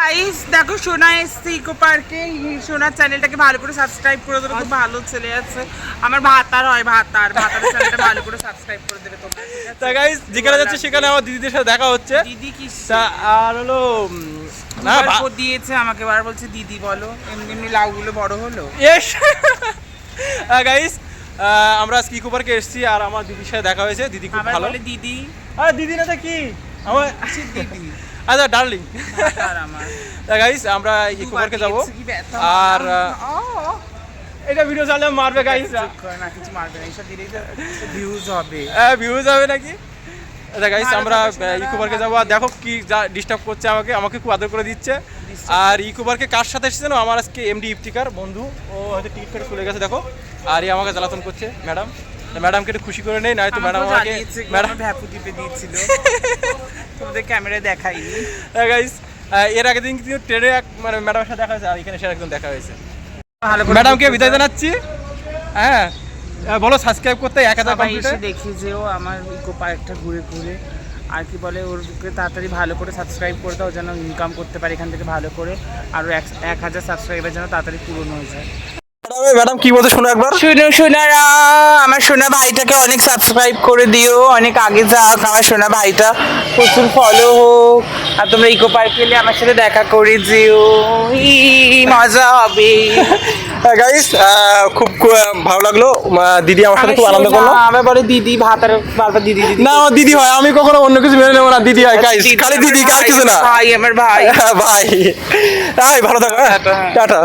Guys দেখো সোনা এসছে ইকো পার্কে। সোনার চ্যানেলটাকে ভালো করে সাবস্ক্রাইব করে দেবে, খুব ভালো ছেলে আছে আমার। ভাতার চ্যানেলটা ভালো করে সাবস্ক্রাইব করে দেবে তোমরা। তা গাইস যেখানে যাচ্ছে সেখানে আমার দিদিদের সাথে দেখা হচ্ছে। দিদি কি আর হলো না দিয়েছে আমাকে, বার বলছে দিদি বলো, এমনি এমনি লাউগুলো বড় হলো। ইয়েস গাইস আমরা আজকে ইকো পার্কে এসেছি আর আমার দিদির সাথে দেখা হয়েছে। দিদি খুব ভালো। বলে দিদি, আরে দিদি না তো কি আমার দিদি আচ্ছা ডার্লিং। গাইস আমরা ইকো পার্কে যাব আর এটা ভিডিও চাইলে মারবে গাইস না, কিছু মারবে না, এইসব দিলেই তো ভিউজ হবে। ভিউজ হবে নাকি? আচ্ছা গাইস আমরা ইকো পার্কে যাবো আর দেখো কি ডিস্টার্ব করছে আমাকে খুব আদর করে দিচ্ছে। আর ইকো পার্কে কার সাথে এসেছে না, আমার আজকে এমডি ইফতিকার বন্ধু, ও হয়তো টিকিট কেটে চলে গেছে দেখো। আর এই আমাকে জ্বালাতন করছে ম্যাডাম। ম্যাডামকে একটু খুশি করে নেই, নয়তো ম্যাডাম আমাকে ভ্যাপু টিপে দিয়েছিল, তোমাদের ক্যামেরায় দেখাইনি। গাইস এর আগের দিন কিন্তু ট্রেনে মানে ম্যাডামের সাথে দেখা হয়েছে আর এখানে সে একদম দেখা হয়েছে। ম্যাডামকে বিদায় জানাচ্ছি। হ্যাঁ বলো সাবস্ক্রাইব করতে 1000 কমপ্লিট দেখি যে ও আমার ইকো পার্কটা ঘুরে ঘুরে আর কি বলে, ওরকে তাড়াতাড়ি ভালো করে সাবস্ক্রাইব করে দাও যেন ইনকাম করতে পারে এখান থেকে ভালো করে। আর 1000 সাবস্ক্রাইবার যেন তাড়াতাড়ি পূরণ হয়ে যায়। ম্যাডাম কি বলতে শোনো একবার। সোনারা, আমার সোনা ভাইটাকে অনেক সাবস্ক্রাইব করে দিও, অনেক আগে যাক আমার সোনা ভাইটা, প্রচুর ফলো হোক। আর তোমরা ইকো পার্ক এলে আমার সাথে দেখা করে যেও, মজা হবে। গাইস খুব ভালো লাগলো, দিদি আমার সাথে খুব আনন্দ করলো। আমার বলে দিদি, বারবার দিদি দিদি। না আমার দিদি হয়, আমি কখনো অন্য কিছু মেনে নেবো না, দিদি হয় গাইস, খালি দিদি কার কিছু না। ভাই আমার ভাই ভাই ভালো থাকো, টাটা।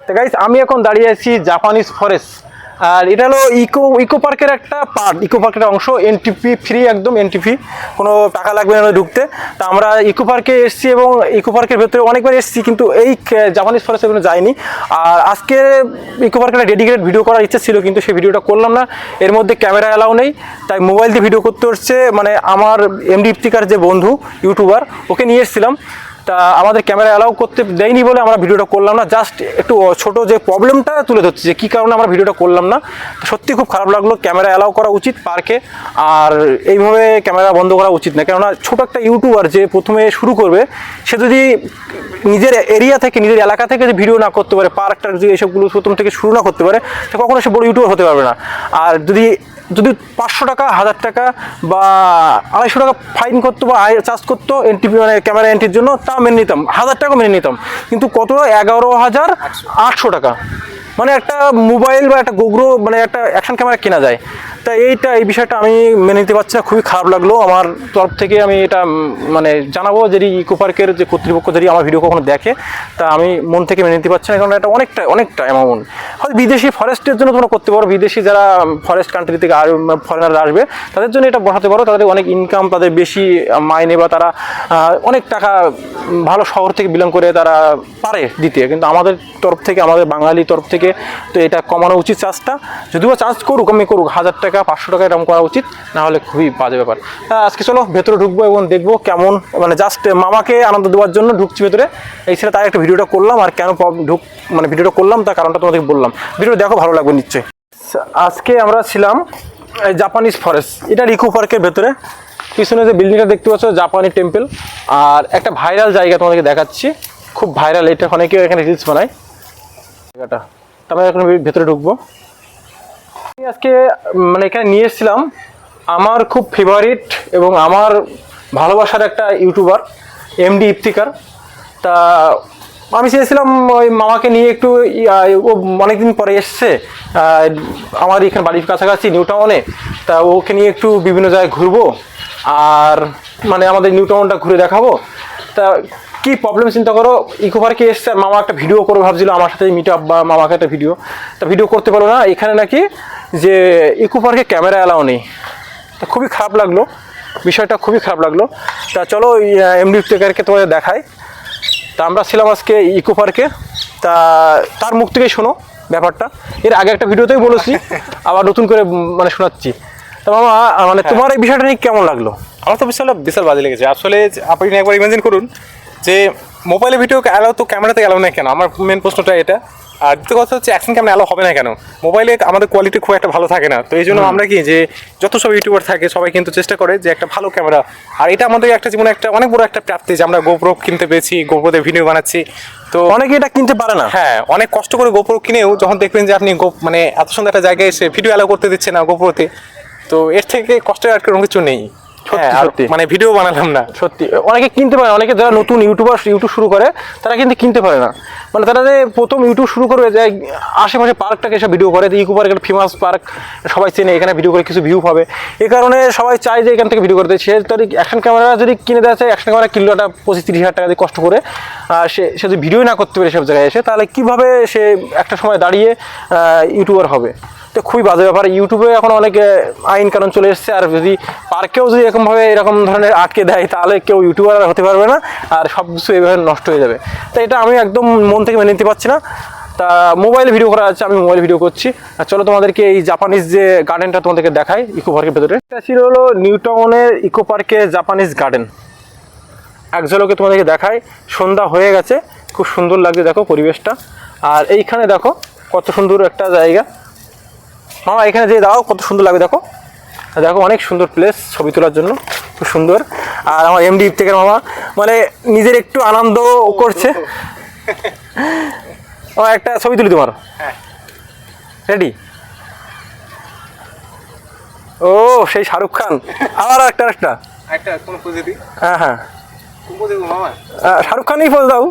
তো গাইস আমি এখন দাঁড়িয়ে আছি জাপানিজ ফরেস্ট। আর এটা হলো ইকো পার্কের একটা পার্ট, ইকো পার্কের অংশ। এন্ট্রি ফ্রি, একদম এন্ট্রি ফ্রি, কোনো টাকা লাগবে না ঢুকতে। তা আমরা ইকো পার্কে এসেছি এবং ইকো পার্কের ভেতরে অনেকবার এসেছি, কিন্তু এই জাপানিজ ফরেস্টে কোনো যাইনি। আর আজকে ইকো পার্কের ডেডিকেটেড ভিডিও করার ইচ্ছা ছিল, কিন্তু সেই ভিডিওটা করলাম না। এর মধ্যে ক্যামেরা অ্যালাউ নেই, তাই মোবাইল দিয়ে ভিডিও করতে হচ্ছে। মানে আমার এমডি ইফতিকার যে বন্ধু ইউটিউবার, ওকে নিয়ে এসেছিলাম। তা আমাদের ক্যামেরা অ্যালাউ করতে দেয়নি বলে আমরা ভিডিওটা করলাম না। জাস্ট একটু ছোট যে প্রবলেমটা তুলে ধরছি যে কী কারণে আমরা ভিডিওটা করলাম না। সত্যি খুব খারাপ লাগলো। ক্যামেরা অ্যালাউ করা উচিত পার্কে, আর এইভাবে ক্যামেরা বন্ধ করা উচিত না। কেননা ছোটো একটা ইউটিউবার যে প্রথমে শুরু করবে, সে যদি নিজের এরিয়া থেকে, নিজের এলাকা থেকে যে ভিডিও না করতে পারে, পার্কটার যদি এসবগুলো প্রথম থেকে শুরু না করতে পারে, তো কখনো সে বড় ইউটিউবার হতে পারবে না। আর যদি 500 টাকা, 1000 টাকা বা 250 টাকা ফাইন করতো বা চার্জ করতো এন্ট্রি, মানে ক্যামেরা এন্ট্রির জন্য, তা মেনে নিতাম। 1000 টাকা মেনে নিতাম, কিন্তু কত 11,800 টাকা, মানে একটা মোবাইল বা একটা গোগ্রো, মানে একটা অ্যাকশন ক্যামেরা কেনা যায়। তাই এই বিষয়টা আমি মেনে নিতে পারছি না, খুবই খারাপ লাগলো। আমার তরফ থেকে আমি এটা মানে জানাবো যদি ইকো পার্কের যে কর্তৃপক্ষ যদি আমার ভিডিও কখনো দেখে, তা আমি মন থেকে মেনে নিতে পারছি না। কারণ এটা অনেকটা অ্যামাউন্ট। হয়তো বিদেশি ফরেস্টের জন্য তোমরা করতে পারো, বিদেশি যারা ফরেস্ট কান্ট্রি থেকে আর ফরেনাররা আসবে তাদের জন্য এটা বসাতে পারো, তাদের অনেক ইনকাম, তাদের বেশি মাইনে, বা তারা অনেক টাকা ভালো শহর থেকে বিলং করে তারা পারে দিতে। কিন্তু আমাদের তরফ থেকে, আমাদের বাঙালির তরফ থেকে তো এটা কমানো উচিত চার্জটা। যদিও চার্জ করুক, আমি করুক 1000 টাকা, 500 টাকা এরকম করা উচিত, না হলে খুবই বাজে ব্যাপার। আজকে চলো ভেতরে ঢুকবো এবং দেখবো কেমন, মানে জাস্ট মামাকে আনন্দ দেওয়ার জন্য ঢুকছি ভেতরে। এই ছিল তাই একটা ভিডিওটা করলাম। আর কেন মানে ভিডিওটা করলাম তার কারণটা তোমাদেরকে বললাম। ভিডিও দেখো, ভালো লাগবে নিশ্চয়ই। আজকে আমরা ছিলাম জাপানিজ ফরেস্ট, এটা ইকো পার্কের ভেতরে। পিছনে যে বিল্ডিংটা দেখতে পাচ্ছ জাপানি টেম্পল। আর একটা ভাইরাল জায়গা তোমাদেরকে দেখাচ্ছি, খুব ভাইরাল, এটা অনেকেও এখানে রিলস বানায় জায়গাটা। তারপরে এখন ভেতরে ঢুকবো। আজকে মানে এখানে নিয়ে এসেছিলাম আমার খুব ফেভারিট এবং আমার ভালোবাসার একটা ইউটিউবার এমডি ইফতিকার। তা আমি চেয়েছিলাম ওই মামাকে নিয়ে একটু, ও অনেকদিন পরে এসছে আমার এখানে বাড়ির কাছাকাছি নিউ টাউনে, তা ওকে নিয়ে একটু বিভিন্ন জায়গায় ঘুরবো আর মানে আমাদের নিউ টাউনটা ঘুরে দেখাবো। তা কি প্রবলেম চিন্তা করো, ইকো পার্কে এসছে আর মামা একটা ভিডিও করে ভাবছিল আমার সাথে মিট আপ, বা মামাকে একটা ভিডিও করতে পারলো না। এখানে নাকি যে ইকো পার্কে ক্যামেরা অ্যালাউ নেই। তা খুবই খারাপ লাগলো, বিষয়টা খুবই খারাপ লাগলো। তা চলো এমডি ইফতিকারকে তোমাদের দেখাই। তা আমরা ছিলাম আজকে ইকো পার্কে, তা তার মুখ থেকেই শোনো ব্যাপারটা। এর আগে একটা ভিডিওতেই বলেছি, আবার নতুন করে মানে শোনাচ্ছি। তা মামা মানে তোমার এই বিষয়টা নিয়ে কেমন লাগলো? আমার তো বিশাল বাজে লেগেছে আসলে। আপনি একবার ইমাজিন করুন যে মোবাইলে ভিডিও অ্যালাউ, তো ক্যামেরাতে অ্যালাউ নেই কেন? আমার মেন প্রশ্নটা এটা। আর দ্বিতীয় কথা হচ্ছে অ্যাকশন ক্যামেরা অ্যালাউ হবে না কেন, মোবাইলে আমাদের কোয়ালিটি খুব একটা ভালো থাকে না, তো এই জন্য আমরা কি যে যত সব ইউটিউবার থাকে সবাই কিন্তু চেষ্টা করে যে একটা ভালো ক্যামেরা, আর এটা আমাদের একটা জীবনে একটা অনেক বড় একটা প্রাপ্তি যে আমরা গোপ্রো কিনতে পেরেছি, গোপ্রোতে ভিডিও বানাচ্ছি। তো অনেকে এটা কিনতে পারে না। হ্যাঁ, অনেক কষ্ট করে গোপ্রো কিনেও যখন দেখবেন যে আপনি মানে এত সুন্দর একটা জায়গায় এসে ভিডিও অ্যালাউ করতে দিচ্ছে না গোপ্রোতে, তো এর থেকে কষ্টের আর কোনো কিছু নেই। সত্যি আর সত্যি মানে ভিডিও বানালাম না, সত্যি অনেকে কিনতে পারে না। অনেকে যারা নতুন ইউটিউব শুরু করে তারা কিন্তু কিনতে পারে না। মানে তারা যে প্রথম ইউটিউব শুরু করবে যে আশেপাশে পার্কটাকে এসে ভিডিও করে, ইকো পার্ক একটা ফেমাস পার্ক, সবাই চেনে, এখানে ভিডিও করে কিছু ভিউ পাবে, এই কারণে সবাই চায় যে এখান থেকে ভিডিও করতে। সে যদি অ্যাকশন ক্যামেরা যদি কিনে দেওয়া চায়, অ্যাকশন ক্যামেরা কিনলো একটা 25-30 হাজার টাকা দিয়ে কষ্ট করে, সে যদি ভিডিও না করতে পারে সব জায়গায় এসে, তাহলে কীভাবে সে একটা সময় দাঁড়িয়ে ইউটিউবার হবে? তো খুবই বাজে ব্যাপার। ইউটিউবে এখন অনেক আইন কানুন চলে এসছে, আর যদি পার্কেও যদি এরকম ধরনের আটকে দেয়, তাহলে কেউ ইউটিউবার হতে পারবে না, আর সব কিছু এইভাবে নষ্ট হয়ে যাবে। তো এটা আমি একদম মন থেকে মেনে নিতে পারছি না। তা মোবাইলে ভিডিও করা আছে, আমি মোবাইলে ভিডিও করছি। আর চলো তোমাদেরকে এই জাপানিজ যে গার্ডেনটা তোমাদেরকে দেখাই ইকো পার্কের ভেতরে। এটা ছিল হলো নিউ টাউনের ইকো পার্কের জাপানিজ গার্ডেন। এক ঝলকে তোমাদেরকে দেখাই, সন্ধ্যা হয়ে গেছে, খুব সুন্দর লাগছে দেখো পরিবেশটা। আর এইখানে দেখো কত সুন্দর একটা জায়গা। মামা এখানে যে দাও কত সুন্দর লাগে দেখো, দেখো অনেক সুন্দর প্লেস ছবি তোলার জন্য, খুব সুন্দর। আর আমার এমডি ইফতেখার মামা মানে নিজের একটু আনন্দ করছে। আমার একটা ছবি তুলি তোমার, রেডি? ও সেই শাহরুখ খান। আবার একটা হ্যাঁ হ্যাঁ শাহরুখ খানই ফোজ দাও।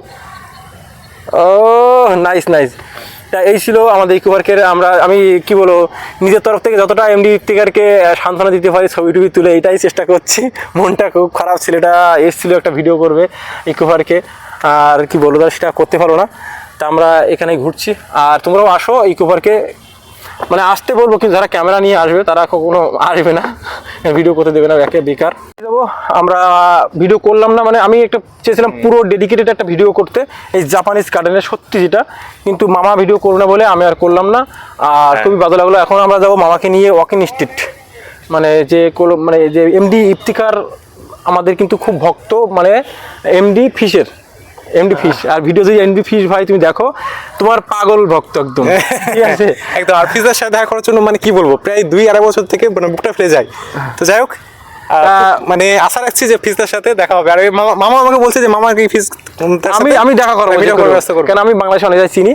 ও নাইস নাইস। এই ছিল আমাদের ইকো পার্কের। আমি কি বলবো, নিজের তরফ থেকে যতটা এমডি ইফতেখারকে সান্ত্বনা দিতে পারি ছবি টবি তুলে, এটাই চেষ্টা করছি। মনটা খুব খারাপ, ছেলেটা এসেছিলো একটা ভিডিও করবে ইকো পার্কে, আর কি বলবো তার সেটা করতে পারো না। তা আমরা এখানে ঘুরছি, আর তোমরাও আসো ইকো পার্কে। মানে আসতে বলবো, কিন্তু যারা ক্যামেরা নিয়ে আসবে তারা কখনো আসবে না, ভিডিও করতে দেবে না, একে বেকার দেবো। আমরা ভিডিও করলাম না, মানে আমি একটা চেয়েছিলাম পুরো ডেডিকেটেড একটা ভিডিও করতে এই জাপানিজ গার্ডেনের, সত্যি যেটা, কিন্তু মামা ভিডিও করবে না বলে আমি আর করলাম না। আর খুবই ভালো লাগলো। এখন আমরা যাবো মামাকে নিয়ে ওয়াকিং স্ট্রিট, মানে যে এমডি ইফতেখার আমাদের কিন্তু খুব ভক্ত, মানে এমডি ফিশ। আর ভিডিও যদি এমডি ফিশ ভাই তুমি দেখো, তোমার পাগল ভক্ত একদম, ঠিক আছে একদম। আর ফিজের সাথে দেখা করার জন্য মানে কি বলবো, প্রায় 2-2.5 বছর থেকে মানে বুকটা ফেলে যায়। তো যাই হোক, মানে আশা রাখছি যে ফিজের সাথে দেখা হবে। আর মামা আমাকে বলছে যে মামা কি ফিজ আমি দেখা করবো, কেন আমি বাংলাদেশে অনেক জায়গায় চিনি।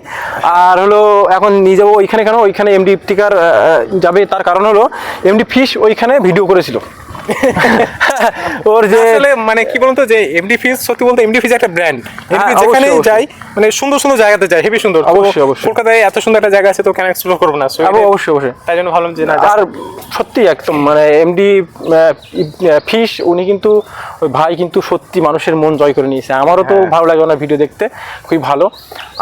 আর হলো এখন নিয়ে যাবো ওইখানে, কেন ওইখানে এমডি ইফতেখার যাবে, তার কারণ হলো এমডি ফিশ ওইখানে ভিডিও করেছিল। ওর যে মানে কি বলতো, যে এমডি ফিজ, সত্যি বলতে এমডি ফিজ একটা ব্র্যান্ড। যেখানে যাই মানে সুন্দর সুন্দর জায়গাতে যায়, হেবি সুন্দর। অবশ্যই কলকাতায় এত সুন্দর একটা জায়গা আছে, তো কেন এক্সপ্লোর করবো না? অবশ্যই তাই জন্য ভাবলাম যে না। আর সত্যি একদম মানে এমডি ফিশ উনি কিন্তু, ওই ভাই কিন্তু সত্যি মানুষের মন জয় করে নিয়েছে। আমারও তো ভালো লাগে ওনার ভিডিও দেখতে, খুবই ভালো।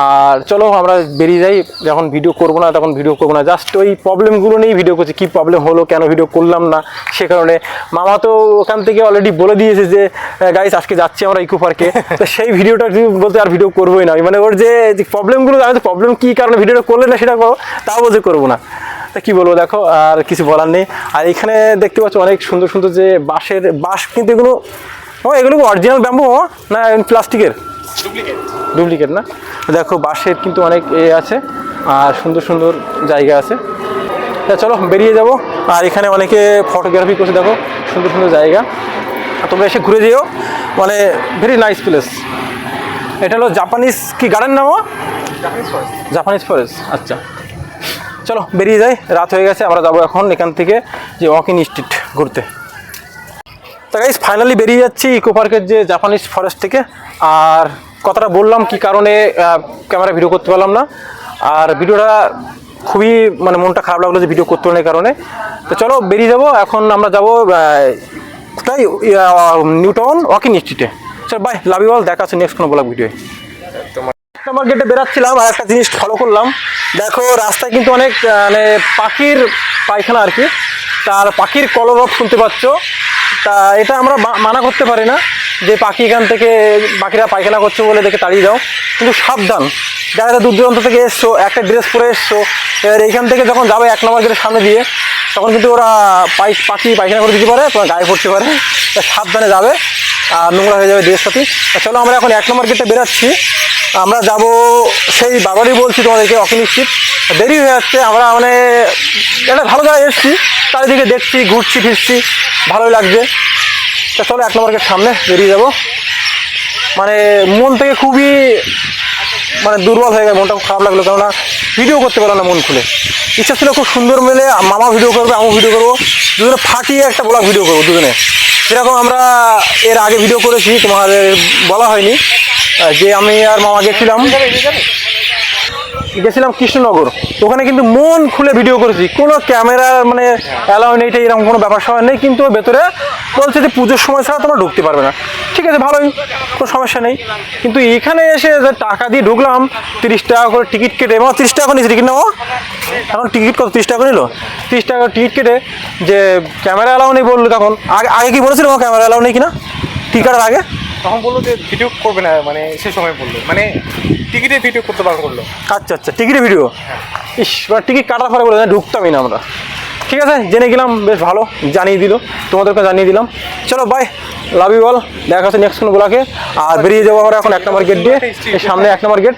আর চলো আমরা বেরিয়ে যাই, যখন ভিডিও করবো না তখন ভিডিও করবো না, জাস্ট ওই প্রবলেমগুলো নিয়েই ভিডিও করছি। কী প্রবলেম হলো, কেন ভিডিও করলাম না, সে কারণে। মামা তো ওখান থেকে অলরেডি বলে দিয়েছে যে গাইস আজকে যাচ্ছি আমরা ইকো পার্কে, তো সেই ভিডিওটা বলতে আর ভিডিও করবোই না। মানে ওর যে প্রবলেমগুলো, আমি তো প্রবলেম কী কারণে ভিডিওটা করলে না সেটা তাও বলতে করবো না। তা কী বলবো, দেখো আর কিছু বলার নেই। আর এখানে দেখতে পাচ্ছ অনেক সুন্দর সুন্দর যে বাঁশ, কিন্তু এগুলো এগুলো অরিজিনাল ব্যাম্বু না প্লাস্টিকের? ডুপ্লিকেট না। দেখো বাঁশের কিন্তু অনেক আছে, আর সুন্দর সুন্দর জায়গা আছে। তা চলো বেরিয়ে যাব। আর এখানে অনেকে ফটোগ্রাফি করছে, দেখো সুন্দর সুন্দর জায়গা, তোমরা এসে ঘুরে যেও, মানে ভেরি নাইস প্লেস। এটা হলো জাপানিজ কি গার্ডেন নাম? Japanese forest. আচ্ছা চলো বেরিয়ে যাই, রাত হয়ে গেছে। আমরা যাবো এখন এখান থেকে যে ওয়াকিং স্ট্রিট ঘুরতে। তা গাইস ফাইনালি বেরিয়ে যাচ্ছি ইকো পার্কের যে জাপানিজ ফরেস্ট থেকে। আর কথাটা বললাম কি কারণে ক্যামেরা ভিডিও করতে পারলাম না, আর ভিডিওটা খুবই মানে মনটা খারাপ লাগলো যে ভিডিও করতে পারার কারণে। তো চলো বেরিয়ে যাবো এখন। আমরা যাবো তাই নিউ টাউন ওয়াকিং স্ট্রিটে। চল বাই, লাভ ইউ অল, দেখা আছে নেক্সট কোনো ব্লগ ভিডিও। আমার গেটে বেরাচ্ছিলাম আর একটা জিনিস ফলো করলাম, দেখো রাস্তায় কিন্তু অনেক মানে পাখির পায়খানা আর কি, তার পাখির কলরব শুনতে পাচ্ছ। তা এটা আমরা মানা করতে পারি না যে পাখি এখান থেকে পাখিরা পায়খানা করছে বলে দেখে তাড়িয়ে দাও, কিন্তু সাবধান, যারা দূর দূরান্ত থেকে এসছো, একটা ড্রেস পরে এসছো, এবার এইখান থেকে যখন যাবে 1 নম্বর গেটের সামনে দিয়ে, তখন কিন্তু ওরা পাখি পায়খানা করে দিতে পারে, তোমার গায়ে পড়তে পারে। সাবধানে যাবে, আর নোংরা হয়ে যাবে ড্রেস সাথে। চলো আমরা এখন 1 নম্বর গেটে বেরাচ্ছি। আমরা যাব সেই বাবারই বলছি তোমাদেরকে অকিনিশ্চিত দেরি হয়ে যাচ্ছে। আমরা মানে একটা ভালো জায়গায় এসেছি, চারিদিকে দেখছি, ঘুরছি ফিরছি, ভালোই লাগছে। তা চলো 1 নম্বর গেট সামনে বেরিয়ে যাব। মানে মন থেকে খুবই মানে দুর্বল হয়ে গেছে, মনটা খুব খারাপ লাগলো, কেননা ভিডিও করতে পারলাম না মন খুলে। ইচ্ছা ছিল খুব সুন্দর মিলে মামা ভিডিও করবে, আমিও ভিডিও করবো, দুজনে ফাটিয়ে একটা ব্লগ ভিডিও করবো দুজনে। যেরকম আমরা এর আগে ভিডিও করেছি, তোমাদের বলা হয়নি যে আমি আর মামা গেছিলাম কৃষ্ণনগর। তো ওখানে কিন্তু মন খুলে ভিডিও করেছি, কোনো ক্যামেরা মানে অ্যালাউ নেই, এরকম কোনো ব্যাপার স্যাপার নেই। কিন্তু ভেতরে বলছে যে পুজোর সময় ছাড়া তোমরা ঢুকতে পারবে না। ঠিক আছে, ভালোই, কোনো সমস্যা নেই। কিন্তু এখানে এসে যে টাকা দিয়ে ঢুকলাম, 30 টাকা করে টিকিট কেটে, আমার 30 টাকা নিয়েছি টিকিট নেওয়া, এখন টিকিট কত 30 টাকা নিল, 30 টাকা টিকিট কেটে যে ক্যামেরা অ্যালাউ নেই বললো। তখন আগে কি বলেছিল ক্যামেরা অ্যালাউ নেই কিনা টিকিটের আগে? তখন বললো যে ভিডিও করবে না, মানে সে সময় বললো মানে টিকিটে ভিডিও করতে বারণ করলো। আচ্ছা আচ্ছা, টিকিটে ভিডিও, ইস, মানে টিকিট কাটার পরে বলে ঢুকতামই না আমরা। ঠিক আছে, জেনে গেলাম, বেশ ভালো জানিয়ে দিল, তোমাদেরকে জানিয়ে দিলাম। চলো বাই, লাভ ইউ অল, দেখা হচ্ছে নেক্সট কোনো ব্লগে। আর বেরিয়ে যাবো আমরা এখন 1 নম্বর গেট দিয়ে, সামনে 1 নম্বর গেট।